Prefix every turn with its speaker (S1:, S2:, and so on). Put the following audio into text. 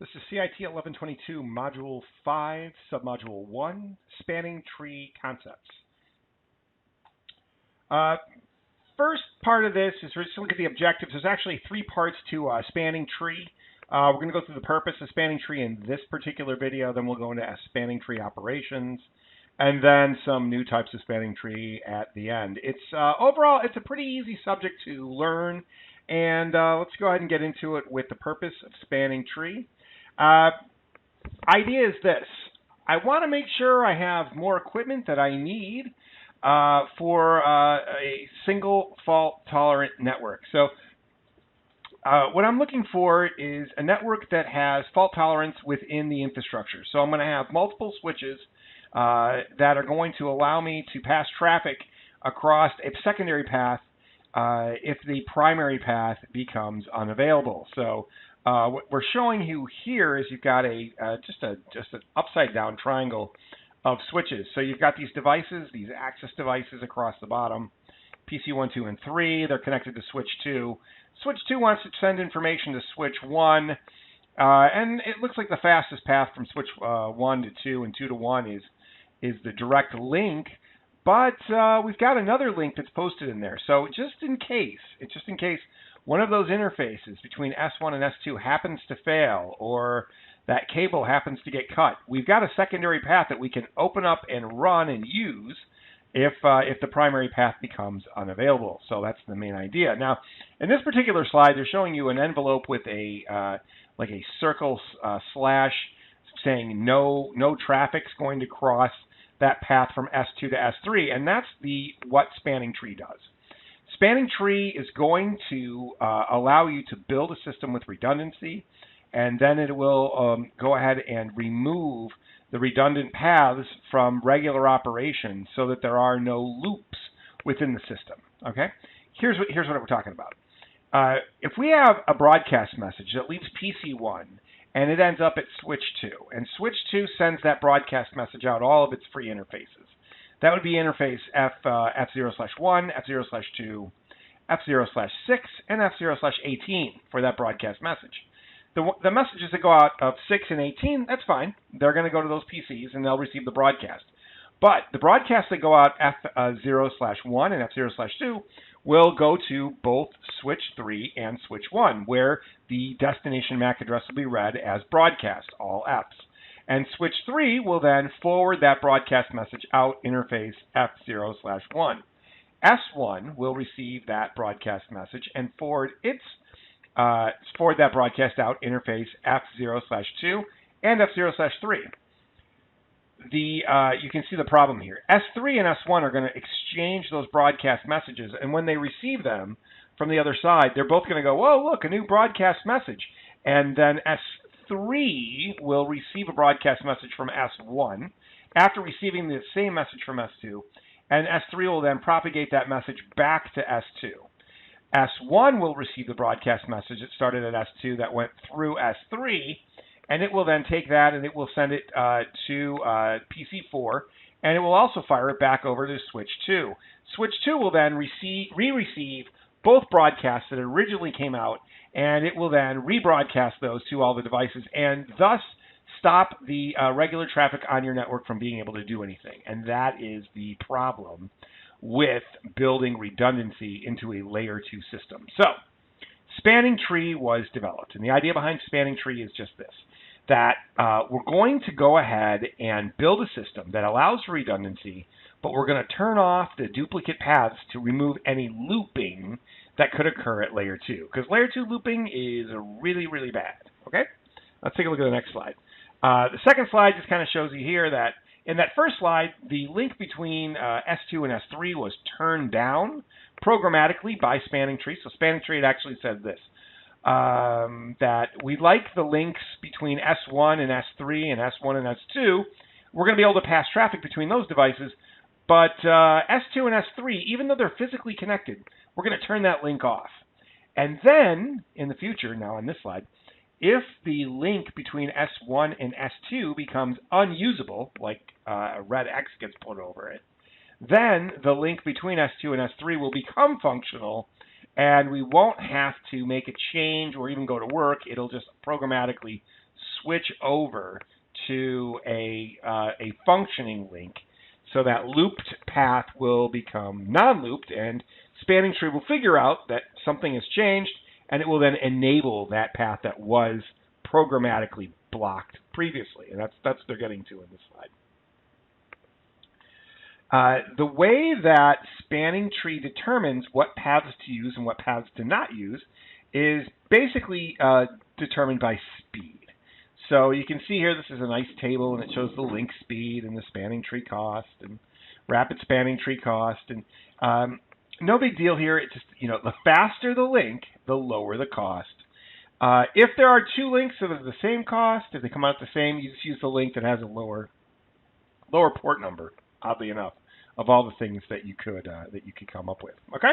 S1: This is CIT 1122, Module 5, Submodule 1, Spanning Tree Concepts. First part of this is we're just look at the objectives. There's actually three parts to spanning tree. We're going to go through the purpose of spanning tree in this particular video. Then we'll go into spanning tree operations, and then some new types of spanning tree at the end. It's overall, it's a pretty easy subject to learn, and let's go ahead and get into it with the purpose of spanning tree. Idea is this. I want to make sure I have more equipment that I need for a single fault tolerant network. So what I'm looking for is a network that has fault tolerance within the infrastructure. So I'm going to have multiple switches that are going to allow me to pass traffic across a secondary path if the primary path becomes unavailable. So what we're showing you here is you've got just an upside down triangle of switches. So you've got these devices, these access devices across the bottom, PC1, 2, and 3. They're connected to switch 2. Switch 2 wants to send information to switch 1, and it looks like the fastest path from switch 1 to 2 and 2 to 1 is the direct link. But we've got another link that's posted in there. So just in case one of those interfaces between S1 and S2 happens to fail, or that cable happens to get cut, we've got a secondary path that we can open up and run and use if the primary path becomes unavailable. So that's the main idea. Now, in this particular slide, they're showing you an envelope with a like a circle slash saying no traffic's going to cross that path from S2 to S3, and that's what spanning tree does. Spanning tree is going to allow you to build a system with redundancy, and then it will go ahead and remove the redundant paths from regular operations so that there are no loops within the system. Okay? Here's what we're talking about. If we have a broadcast message that leaves PC1 and it ends up at switch 2, and switch 2 sends that broadcast message out all of its free interfaces. That would be interface F0/1, F0/2, F0/6, and F0/18 for that broadcast message. The messages that go out of 6 and 18, that's fine. They're going to go to those PCs and they'll receive the broadcast. But the broadcasts that go out F0/1 and F0/2 will go to both switch 3 and switch 1, where the destination MAC address will be read as broadcast, all Fs. And switch 3 will then forward that broadcast message out interface F0/1. S1 will receive that broadcast message and forward that broadcast out interface F0/2 and F0/3. You can see the problem here. S3 and S1 are going to exchange those broadcast messages, and when they receive them from the other side, they're both going to go, whoa, look, a new broadcast message. And then S3 will receive a broadcast message from S1 after receiving the same message from S2, and S3 will then propagate that message back to S2. S1 will receive the broadcast message that started at S2 that went through S3, and it will then take that and it will send it to PC4, and it will also fire it back over to switch 2. Switch 2 will then re-receive both broadcasts that originally came out, and it will then rebroadcast those to all the devices, and thus stop the regular traffic on your network from being able to do anything. And that is the problem with building redundancy into a layer 2 system. So, spanning tree was developed, and the idea behind spanning tree is just this, that we're going to go ahead and build a system that allows for redundancy, but we're going to turn off the duplicate paths to remove any looping that could occur at layer 2, because layer 2 looping is really, really bad. Okay? Let's take a look at the next slide. The second slide just kind of shows you here that in that first slide, the link between S2 and S3 was turned down programmatically by spanning tree. So spanning tree had actually said this, that we like the links between S1 and S3 and S1 and S2. We're going to be able to pass traffic between those devices, but S2 and S3, even though they're physically connected, we're going to turn that link off. And then, in the future, now on this slide, if the link between S1 and S2 becomes unusable, like a red X gets put over it, then the link between S2 and S3 will become functional, and we won't have to make a change or even go to work. It'll just programmatically switch over to a functioning link, so that looped path will become non-looped, and spanning tree will figure out that something has changed, and it will then enable that path that was programmatically blocked previously. And that's what they're getting to in this slide. The way that spanning tree determines what paths to use and what paths to not use is basically determined by speed. So you can see here, this is a nice table, and it shows the link speed and the spanning tree cost and rapid spanning tree cost. And no big deal here. It's just, the faster the link, the lower the cost. If there are two links that are the same cost, if they come out the same, you just use the link that has a lower port number, oddly enough, of all the things that you could come up with. Okay?